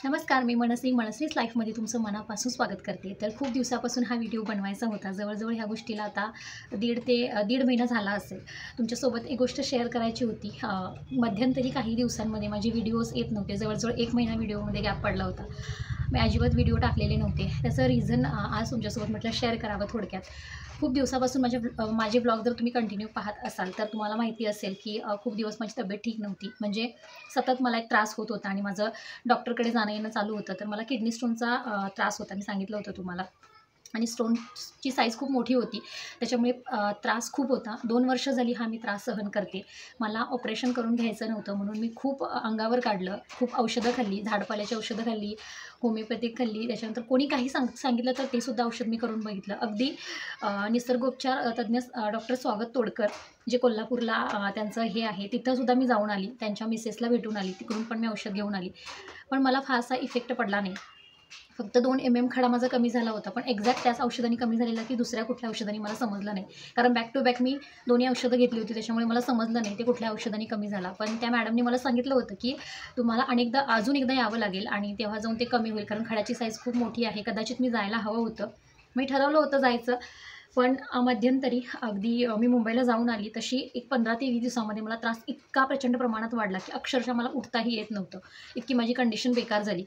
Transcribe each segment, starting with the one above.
नमस्कार, मी मनस्वीच लाईफमध्ये तुमचं मनापासून स्वागत करते. तर खूप दिवसापासून हा व्हिडिओ बनवायचा होता. जवळजवळ ह्या गोष्टीला आता दीड महिना झाला असेल. तुमच्यासोबत एक गोष्ट शेअर करायची होती. मध्यंतरी काही दिवसांमध्ये माझे व्हिडिओज येत नव्हते. जवळजवळ 1 महिना व्हिडिओमध्ये गॅप पडला होता. मी अजिबात व्हिडिओ टाकलेले नव्हते. त्याचं रिझन आज तुमच्यासोबत म्हटलं शेअर करावं थोडक्यात. खूप दिवसापासून माझे ब्लॉग जर तुम्ही कंटिन्यू पाहत असाल तर तुम्हाला माहिती असेल की खूप दिवस माझी तब्येत ठीक नव्हती. म्हणजे सतत मला एक त्रास होत होता आणि माझं डॉक्टरकडे जाणं येणं चालू होतं. तर मला किडनी स्टोनचा त्रास होता. मी सांगितलं होतं तुम्हाला. आणि स्टोनची साईज खूप मोठी होती. त्याच्यामुळे त्रास खूप होता. 2 वर्ष झाली हा मी त्रास सहन करते. मला ऑपरेशन करून घ्यायचं नव्हतं म्हणून मी खूप अंगावर काढलं. खूप औषधं खाल्ली, झाडपाल्याची औषधं खाल्ली, होमिओपॅथिक खाल्ली. त्याच्यानंतर कोणी काही सांगितलं तर ते सुद्धा औषध मी करून बघितलं. अगदी निसर्गोपचार तज्ञ डॉक्टर स्वागत तोडकर जे कोल्हापूरला त्यांचं हे आहे, तिथंसुद्धा मी जाऊन आली. त्यांच्या मिसेसला भेटून आली. तिकडून पण मी औषध घेऊन आली. पण मला फारसा इफेक्ट पडला नाही. फक्त 2 mm खडा माझा कमी झाला होता. पण एक्झॅक्ट त्याच औषधांनी कमी झालेला की दुसऱ्या कुठल्या औषधांनी मला समजलं नाही. कारण बॅक टू बॅक मी दोन्ही औषधं घेतली होती. त्याच्यामुळे मला समजलं नाही ते कुठल्या औषधांनी कमी झाला. पण त्या मॅडमनी मला सांगितलं होतं की तुम्हाला अजून एकदा यावं लागेल आणि तेव्हा जाऊन ते कमी होईल. कारण खड्याची साईज खूप मोठी आहे. कदाचित मी जायला हवं होतं. मी ठरवलं होतं जायचं. पण मध्यंतरी अगदी मी मुंबईला जाऊन आली तशी एक 15 ते 20 दिवसामध्ये मला त्रास इतका प्रचंड प्रमाणात वाढला की अक्षरशः मला उठताही येत नव्हतं. इतकी माझी कंडिशन बेकार झाली.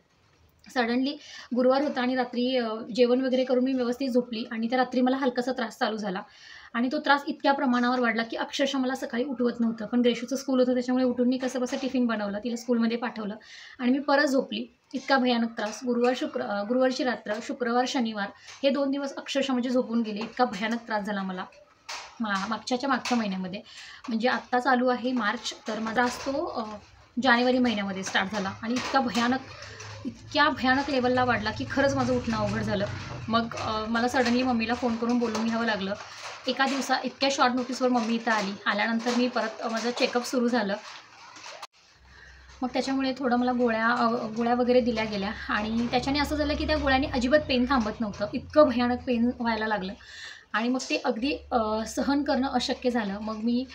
सडनली गुरुवार होता आणि रात्री जेवण वगैरे करून मी व्यवस्थित झोपली आणि त्या रात्री मला हलकासा त्रास चालू झाला आणि तो त्रास इतक्या प्रमाणावर वाढला की अक्षरशः मला सकाळी उठवत नव्हतं. पण ग्रेशूचं स्कूल होतं त्याच्यामुळे उठून मी कसं टिफिन बनवलं, तिला स्कूलमध्ये पाठवलं आणि मी परत झोपली. इतका भयानक त्रास. गुरुवारची रात्र, शुक्रवार, शनिवार हे 2 दिवस अक्षरशः म्हणजे झोपून गेले. इतका भयानक त्रास झाला मला मागच्या महिन्यामध्ये. म्हणजे आत्ता चालू आहे मार्च, तर माझा असतो जानेवारी महिन्यामध्ये स्टार्ट झाला आणि इतक्या भयानक लेवलला वाढला की खरंच माझं उठणं अवघड झालं. मग मला सडनली मम्मीला फोन करून बोलून घ्यावं लागलं. इतक्या शॉर्ट नोटीसवर मम्मी इथं आली. आल्यानंतर मी परत माझं चेकअप सुरू झालं. मग त्याच्यामुळे थोडं मला गोळ्या वगैरे दिल्या गेल्या आणि त्याच्याने असं झालं की त्या गोळ्याने अजिबात पेन थांबत नव्हतं. इतकं भयानक पेन व्हायला लागलं आणि मग ते अगदी सहन करणं अशक्य झालं. मग मी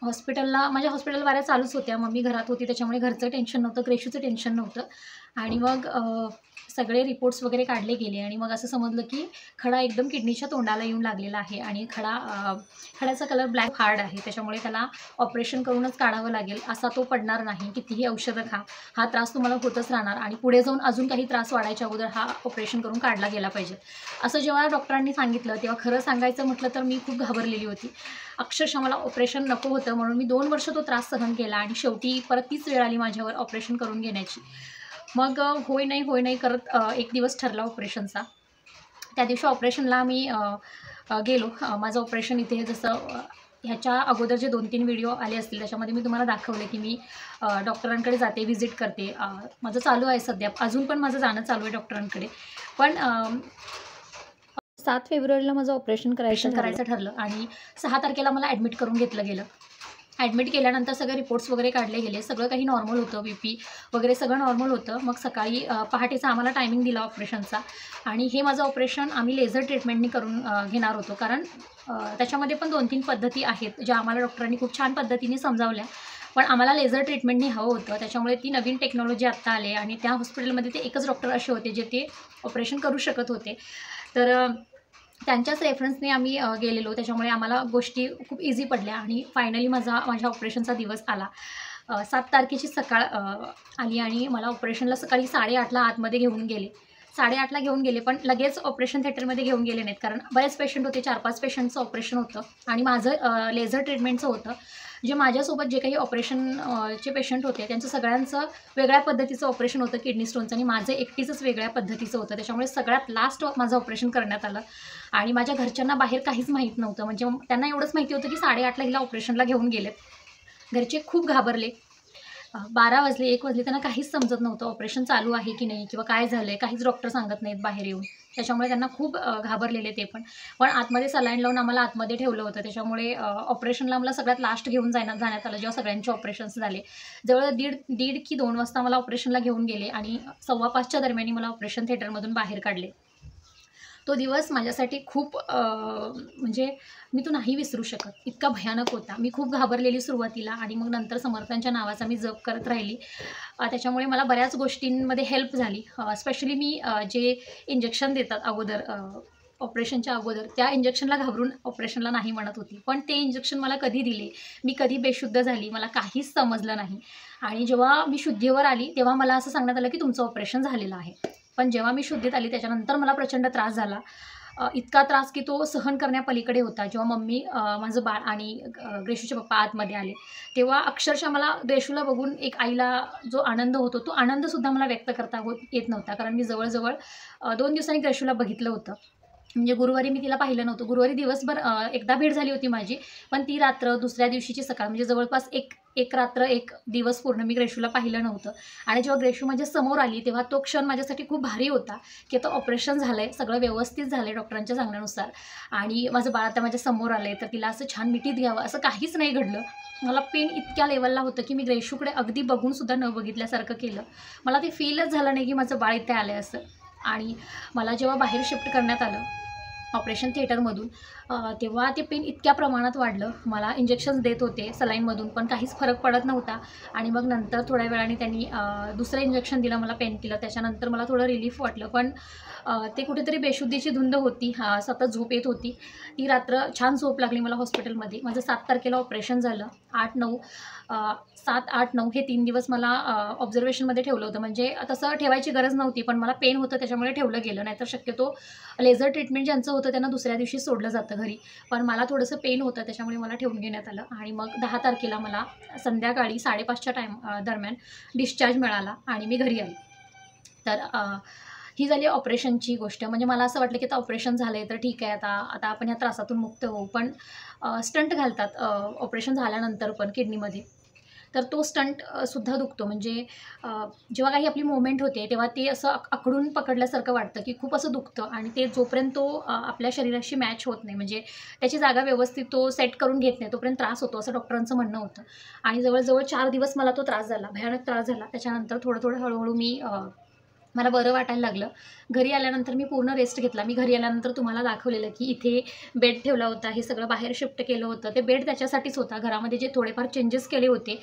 माझ्या हॉस्पिटल वाऱ्या चालूच होत्या. मम्मी घरात होती त्याच्यामुळे घरचं टेन्शन नव्हतं, ग्रेशूचं टेन्शन नव्हतं आणि मग सगळे रिपोर्ट्स वगैरे काढले गेले आणि मग असं समजलं की खडा एकदम किडनीच्या तोंडाला येऊन लागलेला आहे आणि खड्याचा कलर ब्लॅक हार्ड आहे. त्याच्यामुळे त्याला ऑपरेशन करूनच काढावं लागेल. असा तो पडणार नाही. कितीही औषधं खा, हा त्रास तुम्हाला होतच राहणार आणि पुढे जाऊन अजून काही त्रास वाढायच्या अगोदर हा ऑपरेशन करून काढला गेला पाहिजे. असं जेव्हा डॉक्टरांनी सांगितलं तेव्हा खरं सांगायचं म्हटलं तर मी खूप घाबरलेली होती. अक्षरशः मला ऑपरेशन नको होतं म्हणून मी 2 वर्ष तो त्रास सहन केला आणि शेवटी परत तीच वेळ आली माझ्यावर ऑपरेशन करून घेण्याची. मग होय नाही करत एक दिवस ठरला ऑपरेशनचा. त्या दिवशी ऑपरेशनला आम्ही गेलो. माझं ऑपरेशन इथे जसं ह्याच्या अगोदर जे 2-3 व्हिडिओ आले असतील त्याच्यामध्ये मी तुम्हाला दाखवले की मी डॉक्टरांकडे जाते, व्हिजिट करते. माझं चालू आहे सध्या. अजून पण माझं जाणं चालू आहे डॉक्टरांकडे. पण 7 फेब्रुवारीला माझं ऑपरेशन करायचं ठरलं आणि 6 तारखेला मला ॲडमिट करून घेतलं गेलं. ॲडमिट केल्यानंतर सगळे रिपोर्ट्स वगैरे काढले गेले. सगळं काही नॉर्मल होतं. BP वगैरे सगळं नॉर्मल होतं. मग सकाळी पहाटेचा आम्हाला टायमिंग दिला ऑपरेशनचा आणि हे माझं ऑपरेशन आम्ही लेझर ट्रीटमेंटनी करून घेणार होतो. कारण त्याच्यामध्ये पण 2-3 पद्धती आहेत ज्या आम्हाला डॉक्टरांनी खूप छान पद्धतीने समजावल्या. पण आम्हाला लेझर ट्रीटमेंटनी हवं होतं. त्याच्यामुळे ती नवीन टेक्नॉलॉजी आत्ता आली आणि त्या हॉस्पिटलमध्ये ते एकच डॉक्टर असे होते जे ते ऑपरेशन करू शकत होते. तर त्यांच्याच रेफरन्सने आम्ही गेलेलो. त्याच्यामुळे आम्हाला गोष्टी खूप इझी पडल्या आणि फायनली माझ्या ऑपरेशनचा दिवस आला. 7 तारखेची सकाळ आली आणि मला ऑपरेशनला सकाळी 8:30ला आतमध्ये घेऊन गेले. 8:30ला घेऊन गेले पण लगेच ऑपरेशन थिएटरमध्ये घेऊन गेले नाहीत. कारण बरेच पेशंट होते. 4-5 पेशंटचं ऑपरेशन होतं आणि माझं लेझर ट्रीटमेंटचं होतं. जे माझ्यासोबत जे काही ऑपरेशनचे पेशंट होते त्यांचं सगळ्यांचं वेगळ्या पद्धतीचं ऑपरेशन होतं किडनी स्टोनचं आणि माझं एकटीचंच वेगळ्या पद्धतीचं होतं. त्याच्यामुळे सगळ्यात लास्ट माझं ऑपरेशन करण्यात आलं आणि माझ्या घरच्यांना बाहेर काहीच माहीत नव्हतं. म्हणजे त्यांना एवढंच माहिती होतं की 8:30ला हिला ऑपरेशनला घेऊन गेलेत. घरचे खूप घाबरले. 12 वाजले, 1 वाजले, त्यांना काहीच समजत नव्हतं ऑपरेशन चालू आहे की नाही किंवा काय झालं आहे, काहीच डॉक्टर सांगत नाहीत बाहेर येऊन. त्याच्यामुळे त्यांना खूप घाबरलेले ते पण. पण आतमध्ये सलाईन लावून आम्हाला आतमध्ये ठेवलं होतं. त्याच्यामुळे ऑपरेशनला आम्हाला सगळ्यात लास्ट घेऊन जाण्यात आलं जेव्हा सगळ्यांचे ऑपरेशन्स झाले. जवळ दीड की 2 वाजता मला ऑपरेशनला घेऊन गेले आणि 4:15च्या दरम्यान मला ऑपरेशन थिएटरमधून बाहेर काढले. तो दिवस माझ्यासाठी खूप म्हणजे मी तो नाही विसरू शकत, इतका भयानक होता. मी खूप घाबरलेली सुरुवातीला आणि मग नंतर समर्थांच्या नावाचा मी जप करत राहिली. त्याच्यामुळे मला बऱ्याच गोष्टींमध्ये हेल्प झाली. स्पेशली मी जे इंजेक्शन देतात अगोदर ऑपरेशनच्या अगोदर, त्या इंजेक्शनला घाबरून ऑपरेशनला नाही म्हणत होती. पण ते इंजेक्शन मला कधी दिले, मी कधी बेशुद्ध झाली, मला काहीच समजलं नाही. आणि जेव्हा मी शुद्धीवर आली तेव्हा मला असं सांगण्यात आलं की तुमचं ऑपरेशन झालेलं आहे. पण जेव्हा मी शुद्धीत आली त्याच्यानंतर मला प्रचंड त्रास झाला. इतका त्रास की तो सहन करण्यापलीकडे होता. जेव्हा मम्मी, माझं बाळ आणि ग्रेशूचे पप्पा आतमध्ये आले, तेव्हा अक्षरशः मला ग्रेशूला बघून एक आईला जो आनंद होतो, तो आनंदसुद्धा मला व्यक्त करता येत नव्हता. कारण मी जवळ-जवळ 2 दिवसांनी ग्रेशूला बघितलं होतं. म्हणजे गुरुवारी मी तिला पाहिलं नव्हतं. गुरुवारी दिवसभर एकदा भेट झाली होती माझी, पण ती रात्र दुसऱ्या दिवशीची सकाळ म्हणजे जवळपास एक रात्र एक दिवस पूर्ण मी ग्रेशूला पाहिलं नव्हतं. आणि जेव्हा ग्रेशू माझ्या समोर आली तेव्हा तो क्षण माझ्यासाठी खूप भारी होता, की आता ऑपरेशन झालं आहे, सगळं व्यवस्थित झालं आहे डॉक्टरांच्या सांगण्यानुसार आणि माझं बाळ आता माझ्या समोर आलं आहे, तर तिला असं छान मिठीत घ्यावं असं काहीच नाही घडलं. मला पेन इतक्या लेवलला होतं की मी ग्रेशूकडे अगदी बघूनसुद्धा न बघितल्यासारखं केलं. मला ते फीलच झालं नाही की माझं बाळ इथे आलं आहे असं. आणि मला जेव्हा बाहेर शिफ्ट करण्यात आलं ऑपरेशन थिएटरमधून, तेव्हा ते पेन इतक्या प्रमाणात वाढलं. मला इंजेक्शन्स देत होते सलाईनमधून, पण काहीच फरक पडत नव्हता. आणि मग नंतर थोड्या वेळाने त्यांनी दुसरं इंजेक्शन दिलं मला पेन किलर. त्याच्यानंतर मला थोडं रिलीफ वाटलं. पण ते कुठेतरी बेशुद्धीची धुंद होती. सतत झोप येत होती. ती रात्र छान झोप लागली मला हॉस्पिटलमध्ये. माझं 7 तारखेला ऑपरेशन झालं. 7, 8, 9 हे 3 दिवस मला ऑब्झर्वेशनमध्ये ठेवलं होतं. म्हणजे तसं ठेवायची गरज नव्हती, पण मला पेन होतं त्याच्यामुळे ठेवलं गेलं. नाहीतर शक्यतो लेझर ट्रीटमेंट ज्यांचं होतं त्यांना दुसऱ्या दिवशी सोडलं जातं घरी. पण मला थोडंसं पेन होतं त्याच्यामुळे मला ठेवून घेण्यात आलं. आणि मग 10 तारखेला मला संध्याकाळी 5:30च्या दरम्यान डिस्चार्ज मिळाला आणि मी घरी आली. तर ही झाली ऑपरेशनची गोष्ट. म्हणजे मला असं वाटलं की आता ऑपरेशन झालं आहे तर ठीक आहे, आता आपण ह्या त्रासातून मुक्त होऊ. पण स्टंट घालतात ऑपरेशन झाल्यानंतर पण किडनीमध्ये. तर तो स्टंट सुद्धा दुखतो. म्हणजे जेव्हा काही आपली मूव्हमेंट होते तेव्हा ते असं आखडून पकडल्यासारखं वाटतं की खूप असं दुखतं. आणि ते जोपर्यंत तो आपल्या शरीराशी मॅच होत नाही, म्हणजे त्याची जागा व्यवस्थित तो सेट करून घेत नाही, तोपर्यंत त्रास होतो असं डॉक्टरांचं म्हणणं होतं. आणि जवळजवळ 4 दिवस मला तो त्रास झाला, भयानक त्रास झाला. त्याच्यानंतर थोडं हळूहळू मला बरं वाटायला लागलं. घरी आल्यानंतर मी पूर्ण रेस्ट घेतला. मी घरी आल्यानंतर तुम्हाला दाखवलेलं की इथे बेड ठेवला होता, हे सगळं बाहेर शिफ्ट केलं होतं. ते बेड त्याच्यासाठीच होता. घरामध्ये जे थोडेफार चेंजेस केले होते,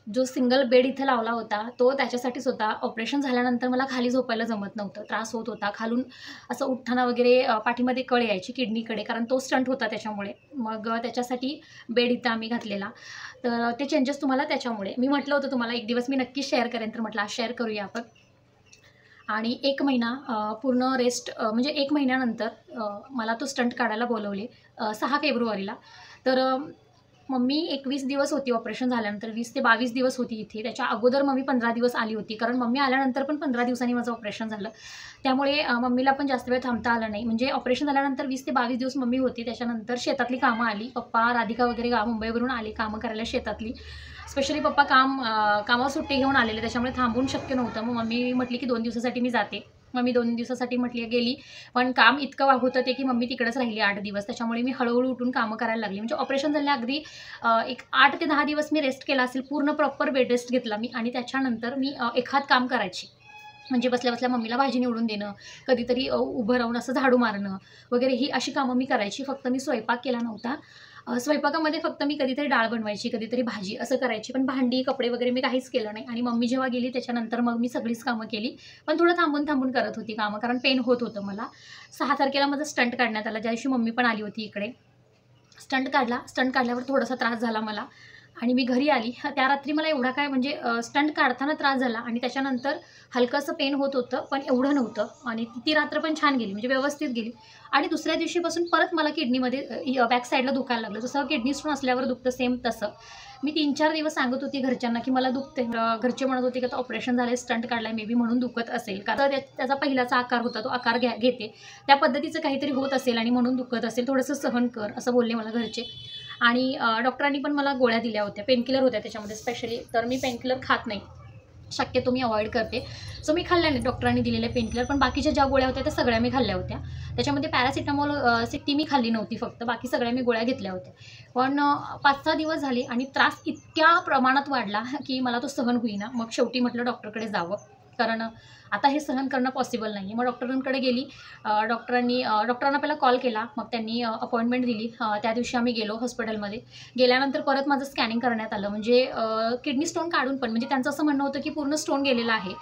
जो सिंगल बेड इथं लावला होता तो त्याच्यासाठीच होता. ऑपरेशन झाल्यानंतर मला खाली झोपायला जमत नव्हतं, त्रास होत होता. खालून असं उठताना वगैरे पाठीमध्ये कळ यायची किडनीकडे, कारण तो स्टंट होता त्याच्यामुळे. मग त्याच्यासाठी बेड इथं आम्ही घातलेला. तर ते चेंजेस तुम्हाला त्याच्यामुळे. मी म्हटलं होतं तुम्हाला एक दिवस मी नक्कीच शेअर करेन, तर म्हटलं आज शेअर करूया आपण. आणि 1 महिना पूर्ण रेस्ट, म्हणजे 1 महिन्यानंतर मला तो स्टंट काढायला बोलवले 6 फेब्रुवारीला. तर मम्मी 21 दिवस होती ऑपरेशन झाल्यानंतर, 20 ते 22 दिवस होती इथे. त्याच्या अगोदर मम्मी 15 दिवस आली होती, कारण मम्मी आल्यानंतर पण 15 दिवसांनी माझं ऑपरेशन झालं. त्यामुळे मम्मीला पण जास्त वेळ थांबता आलं नाही. म्हणजे ऑपरेशन झाल्यानंतर 20 ते 22 दिवस मम्मी होती. त्याच्यानंतर शेतातली कामं आली. पप्पा, राधिका वगैरे मुंबईवरून आले कामं करायला शेतातली. स्पेशली पप्पा कामावर सुट्टी घेऊन आलेले, त्याच्यामुळे थांबून शक्य नव्हतं. मग मम्मी म्हटली की 2 दिवसासाठी मी जाते. मग मी 2 दिवसासाठी गेली. पण काम इतकं होतं ते की मम्मी तिकडेच राहिली 8 दिवस. त्याच्यामुळे मी हळूहळू उठून कामं करायला लागली. म्हणजे ऑपरेशन झाल्या अगदी एक 8 ते 10 दिवस मी रेस्ट केला असेल. पूर्ण प्रॉपर बेड रेस्ट घेतला मी. आणि त्याच्यानंतर मी एखाद काम करायची. म्हणजे बसल्या-बसल्या मम्मीला भाजी निवडून देणं, कधीतरी उभं राहून असं झाडू मारणं वगैरे, ही अशी कामं मी करायची. फक्त मी स्वयंपाक केला नव्हता. स्वयंपाकामध्ये फक्त मी कधीतरी डाळ बनवायची, कधीतरी भाजी असं करायची. पण भांडी, कपडे वगैरे मी काहीच केलं नाही. आणि मम्मी जेव्हा गेली त्याच्यानंतर मग मी सगळीच कामं केली. पण थोडं थांबून करत होती कामं, कारण पेन होत होतं मला. 6 तारखेला माझं स्टंट काढण्यात आलं, ज्या दिवशी मम्मी पण आली होती इकडे. स्टंट काढल्यावर थोडासा त्रास झाला मला आणि मी घरी आली. त्या रात्री मला एवढा काय म्हणजे स्टंट काढताना त्रास झाला आणि त्याच्यानंतर हलकंसं पेन होत होतं, पण एवढं नव्हतं. आणि ती रात्र पण छान गेली, म्हणजे व्यवस्थित गेली. आणि दुसऱ्या दिवशीपासून परत मला किडनीमध्ये बॅक साईडला दुखायला लागलं, जसं किडनी स्टोन असल्यावर दुखतं सेम तसं. मी 3-4 दिवस सांगत होती घरच्यांना की मला दुखते. घरचे म्हणत होते की आता ऑपरेशन झालं, स्टंट काढलाय, मे बी म्हणून दुखत असेल, कारण त्याचा पहिलाचा आकार होता, तो आकार घेते, त्या पद्धतीचं काहीतरी होत असेल आणि म्हणून दुखत असेल, थोडंसं सहन कर असं बोलले मला घरचे. आणि डॉक्टरांनी पण मला गोळ्या दिल्या होत्या, पेनकिलर होत्या त्याच्यामध्ये स्पेशली. तर मी पेनकिलर खात नाही, शक्यतो मी अवॉइड करते. सो मी खाल्ल्या नाही डॉक्टरांनी दिलेले पेनकिलर, पण बाकीच्या ज्या गोळ्या होत्या त्या सगळ्या मी खाल्ल्या होत्या. त्याच्यामध्ये पॅरासिटामॉल ती मी खाल्ली नव्हती, फक्त बाकी सगळ्या मी गोळ्या घेतल्या होत्या. पण 5-6 दिवस झाले आणि त्रास इतक्या प्रमाणात वाढला की मला तो सहन होईना. मग शेवटी म्हटलं डॉक्टरकडे जावं. कारण आता हे सहन करणं पॉसिबल नाही आहे. मग डॉक्टरांकडे गेली. डॉक्टरांना पहिला कॉल केला, मग त्यांनी अपॉइंटमेंट दिली. त्या दिवशी आम्ही गेलो हॉस्पिटलमध्ये. गेल्यानंतर परत माझं स्कॅनिंग करण्यात आलं. म्हणजे किडनी स्टोन काढून पण, म्हणजे त्यांचं असं म्हणणं होतं की पूर्ण स्टोन गेलेला आहे,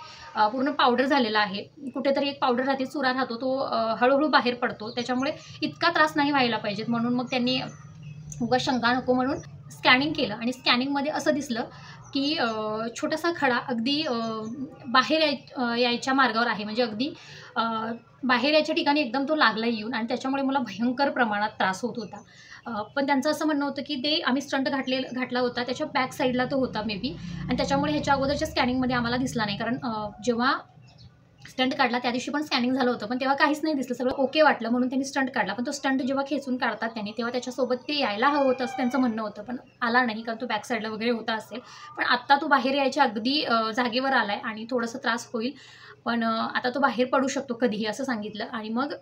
पूर्ण पावडर झालेला आहे. कुठेतरी एक पावडर राहते, चुरा राहतो, तो हळूहळू बाहेर पडतो. त्याच्यामुळे इतका त्रास नाही व्हायला पाहिजेत म्हणून मग त्यांनी उगाच शंका नको म्हणून स्कॅनिंग केलं. आणि स्कॅनिंगमध्ये असं दिसलं की छोटासा खडा अगदी बाहेर यायच्या मार्गावर आहे. म्हणजे अगदी बाहेर यायच्या ठिकाणी एकदम तो लागला येऊन, आणि त्याच्यामुळे मला भयंकर प्रमाणात त्रास होत होता. पण त्यांचं असं म्हणणं होतं की ते आम्ही स्टंट घातला होता, त्याच्या बॅक साईडला तो होता मे बी, आणि त्याच्यामुळे ह्याच्या अगोदरच्या स्कॅनिंगमध्ये आम्हाला दिसला नाही. कारण जेव्हा स्टंट काढला त्या दिवशी पण स्कॅनिंग झालं होतं, पण तेव्हा काहीच नाही दिसलं, सगळं ओके वाटलं म्हणून त्यांनी स्टंट काढला. पण तो स्टंट जेव्हा खेचून काढतात त्यांनी, तेव्हा त्याच्यासोबत ते यायला हवं होतं असं त्यांचं म्हणणं होतं, पण आला नाही, कारण तो बॅक साईडला वगैरे होता असेल. पण आत्ता तो बाहेर यायच्या अगदी जागेवर आला आहे आणि थोडंसं त्रास होईल, पण आता तो बाहेर पडू शकतो कधीही असं सांगितलं. आणि मग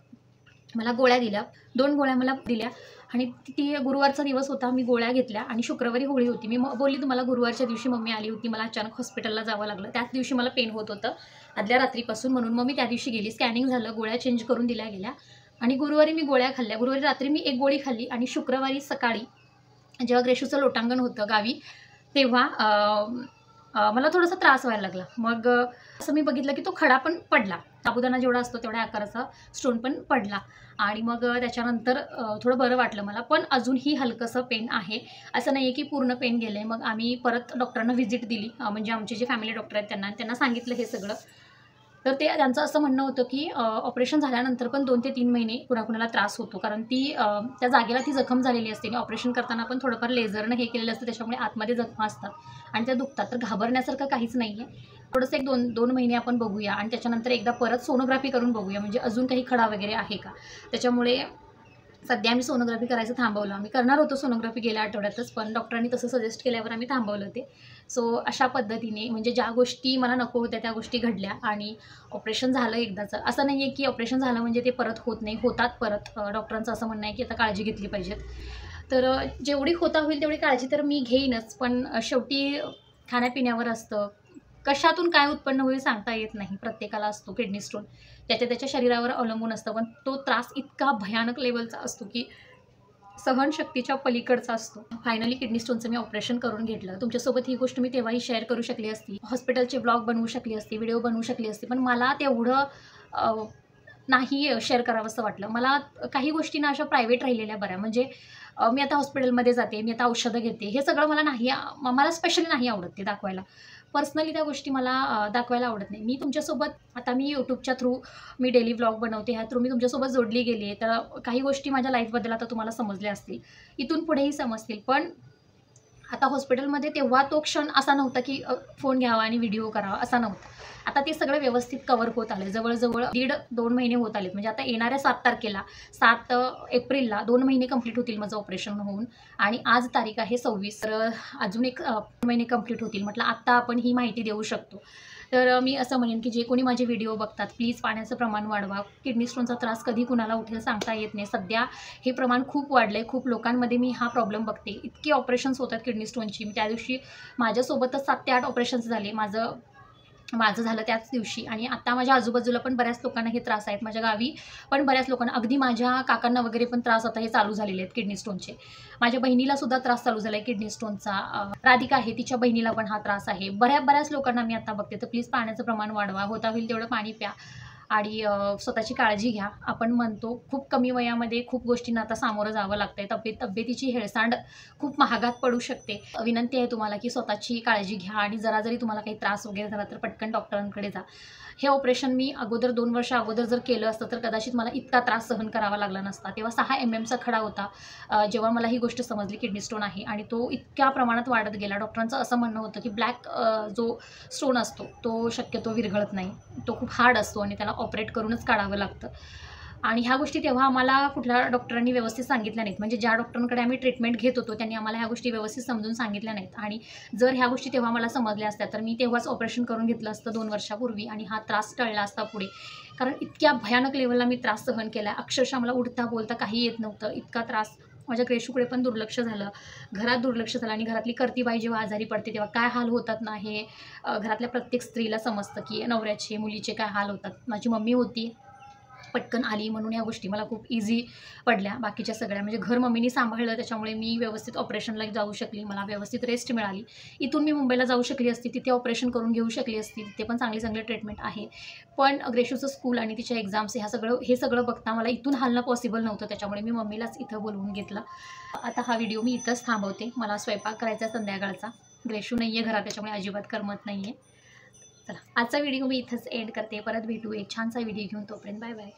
मला गोळ्या दिल्या, 2 गोळ्या मला दिल्या. आणि ती गुरुवारचा दिवस होता, मी गोळ्या घेतल्या. आणि शुक्रवारी होळी होती. मी बोलली तुम्हाला, गुरुवारच्या दिवशी मम्मी आली होती, मला अचानक हॉस्पिटलला जावं लागलं. त्याच दिवशी मला पेन होत होतं आदल्या रात्रीपासून, म्हणून मग मी त्या दिवशी गेली. स्कॅनिंग झालं, गोळ्या चेंज करून दिल्या गेल्या, आणि गुरुवारी मी गोळ्या खाल्ल्या. गुरुवारी रात्री मी 1 गोळी खाल्ली, आणि शुक्रवारी सकाळी जेव्हा ग्रेशूचं लोटांगण होतं गावी, तेव्हा मला थोडासा त्रास व्हायला लागला. मग असं मी बघितलं की तो खडा पण पडला, साबुदाणा जेवढा असतो तेवढ्या आकाराचा स्टोन पण पडला. आणि मग त्याच्यानंतर थोडं बरं वाटलं मला, पण अजूनही हलकंसं पेन आहे. असं नाही आहे की पूर्ण पेन गेलं आहे. मग आम्ही परत डॉक्टरांना व्हिजिट दिली, म्हणजे आमचे जे फॅमिली डॉक्टर आहेत त्यांना सांगितलं हे सगळं. तर त्यांचं असं म्हणणं होतं की ऑपरेशन झाल्यानंतर पण 2 ते 3 महिने कुणाकुणाला त्रास होतो, कारण त्या जागेला ती जखम झालेली असते. आणि ऑपरेशन करताना पण थोडंफार लेझरनं हे केलेलं असतं, त्याच्यामुळे आतमध्ये जखमा असतात आणि त्या दुखतात. तर घाबरण्यासारखं काहीच नाही आहे. थोडंसं एक 2 महिने आपण बघूया, आणि त्याच्यानंतर एकदा परत सोनोग्राफी करून बघूया, म्हणजे अजून काही खडा वगैरे आहे का. त्याच्यामुळे सध्या आम्ही सोनोग्राफी करायचं थांबवलं. आम्ही करणार होतो सोनोग्राफी गेल्या आठवड्यातच, पण डॉक्टरांनी तसं सजेस्ट केल्यावर आम्ही थांबवलं ते. सो अशा पद्धतीने, म्हणजे ज्या गोष्टी मला नको होत्या त्या गोष्टी घडल्या. आणि ऑपरेशन झालं एकदाचं. असं नाही आहे की ऑपरेशन झालं म्हणजे ते परत होत नाही, होतात परत. डॉक्टरांचं असं म्हणणं आहे की आता काळजी घेतली पाहिजेत. तर जेवढी होता होईल तेवढी काळजी तर मी घेईनच, पण शेवटी खाण्यापिण्यावर असतं. कशातून काय उत्पन्न होईल सांगता येत नाही. प्रत्येकाला असतो किडनी स्टोन, त्याच्या शरीरावर अवलंबून असतं. पण तो त्रास इतका भयानक लेवलचा असतो की सहनशक्तीच्या पलीकडचा असतो. फायनली किडनी स्टोनचं मी ऑपरेशन करून घेतलं. तुमच्यासोबत ही गोष्ट मी तेव्हाही शेअर करू शकली असती, हॉस्पिटलचे ब्लॉग बनवू शकली असती, व्हिडिओ बनवू शकली असती, पण मला तेवढं नाही शेअर करावंसं वाटलं. मला काही गोष्टींना अशा प्रायव्हेट राहिलेल्या बऱ्या. म्हणजे मी आता हॉस्पिटलमध्ये जाते, मी आता औषधं घेते, हे सगळं मला स्पेशली नाही आवडत ते दाखवायला. पर्सनली त्या गोष्टी मला दाखवायला आवडत नाही. मी तुमच्यासोबत आता मी यूट्यूबच्या थ्रू मी डेली व्लॉग बनवते, ह्या थ्रू मी तुमच्यासोबत जोडली गेली आहे. तर काही गोष्टी माझ्या लाईफबद्दल आता तुम्हाला समजल्या असतील, इथून पुढेही समजतील. पण आता हॉस्पिटलमध्ये तेव्हा तो क्षण असा नव्हता की फोन घ्यावा आणि व्हिडिओ करावा, असा नव्हता. आता ते सगळं व्यवस्थित कव्हर होत आले. जवळजवळ 1.5-2 महिने होत आलेत. म्हणजे आता येणाऱ्या 7 तारखेला 7 एप्रिलला 2 महिने कंप्लीट होतील माझं ऑपरेशन होऊन. आणि आज तारीख आहे 26. तर अजून एक 2 महिने कंप्लीट होतील. म्हटलं आत्ता आपण ही माहिती देऊ शकतो. तर मी असं म्हणेन की जे कोणी माझे व्हिडिओ बघतात, प्लीज पाण्याचं प्रमाण वाढवा. किडनी स्टोनचा त्रास कधी कुणाला उठेल सांगता येत नाही. सध्या हे प्रमाण खूप वाढलं आहे. खूप लोकांमध्ये मी हा प्रॉब्लेम बघते. इतकी ऑपरेशन्स होतात किडनी स्टोनची. त्या दिवशी माझ्यासोबतच 7 ते 8 ऑपरेशन्स झाले. माझं झालं त्याच दिवशी. आणि आता माझ्या आजूबाजूला पण बऱ्याच लोकांना हे त्रास आहेत. माझ्या गावी पण बऱ्याच लोकांना, अगदी माझ्या काकांना वगैरे पण त्रास आता हे चालू झालेले आहेत किडनी स्टोनचे. माझ्या बहिणीला सुद्धा त्रास चालू झाला आहे किडनी स्टोनचा. राधिका आहे, तिच्या बहिणीला पण हा त्रास आहे. बऱ्याच लोकांना मी आता बघते. तर प्लीज पाण्याचं प्रमाण वाढवा, होता होईल तेवढं पाणी प्या, आणि स्वतःची काळजी घ्या. आपण म्हणतो खूप कमी वयामध्ये खूप गोष्टींना आता सामोरं जावं लागतंय. तब्येतीची हेळसांड खूप महागात पडू शकते. विनंती आहे तुम्हाला की स्वतःची काळजी घ्या, आणि जरी तुम्हाला काही त्रास वगैरे झाला तर पटकन डॉक्टरांकडे जा. हे ऑपरेशन मी 2 वर्ष अगोदर जर केलं असतं तर कदाचित मला इतका त्रास सहन करावा लागला नसता. तेव्हा 6 mmचा खडा होता जेव्हा मला ही गोष्ट समजली किडनी स्टोन आहे, आणि तो इतक्या प्रमाणात वाढत गेला. डॉक्टरांचं असं म्हणणं होतं की ब्लॅक जो स्टोन असतो तो शक्यतो विरघळत नाही, तो खूप हार्ड असतो आणि त्याला ऑपरेट करूनच काढावं लागतं. आणि ह्या गोष्टी तेव्हा आम्हाला कुठल्या डॉक्टरांनी व्यवस्थित सांगितल्या नाहीत. म्हणजे ज्या डॉक्टरांकडे आम्ही ट्रीटमेंट घेत होतो त्यांनी आम्हाला ह्या गोष्टी व्यवस्थित समजून सांगितल्या नाहीत. आणि जर ह्या गोष्टी तेव्हा मला समजल्या असत्या तर मी तेव्हाच ऑपरेशन करून घेतलं असतं 2 वर्षापूर्वी, आणि हा त्रास टळला असता पुढे. कारण इतक्या भयानक लेवलला मी त्रास सहन केला. अक्षरशः मला उठता बोलता काही येत नव्हतं. इतका त्रास माझ्या ग्रेशूकडे पण दुर्लक्ष झालं, घरात दुर्लक्ष झालं आणि घरातली करती बाई जेव्हा आजारी पडते तेव्हा काय हाल होतात ना, हे घरातल्या प्रत्येक स्त्रीला समजतं की नवऱ्याचे, मुलीचे काय हाल होतात. माझी मम्मी होती, पटकन आली म्हणून ह्या गोष्टी मला खूप इझी पडल्या. बाकीच्या सगळ्या म्हणजे घर मम्मीनी सांभाळलं, त्याच्यामुळे मी व्यवस्थित ऑपरेशनला जाऊ शकली, मला व्यवस्थित रेस्ट मिळाली. इथून मी मुंबईला जाऊ शकली असती, तिथे ऑपरेशन करून घेऊ शकली असती, तिथे पण चांगली चांगली ट्रीटमेंट आहे. पण ग्रेशूचं स्कूल आणि तिच्या एक्झाम्स हे सगळं बघता मला इथून हलणं पॉसिबल नव्हतं, त्याच्यामुळे मी मम्मीलाच इथं बोलवून घेतलं. आता हा व्हिडिओ मी इथंच थांबवते, मला स्वयंपाक करायचा संध्याकाळचा. ग्रेशू नाही आहे घरात, त्याच्यामुळे अजिबात करमत नाही आहे. चला, आजचा व्हिडिओ मी इथंच एंड करते. परत भेटू एक छानसा व्हिडिओ घेऊन, तोपर्यंत बाय बाय.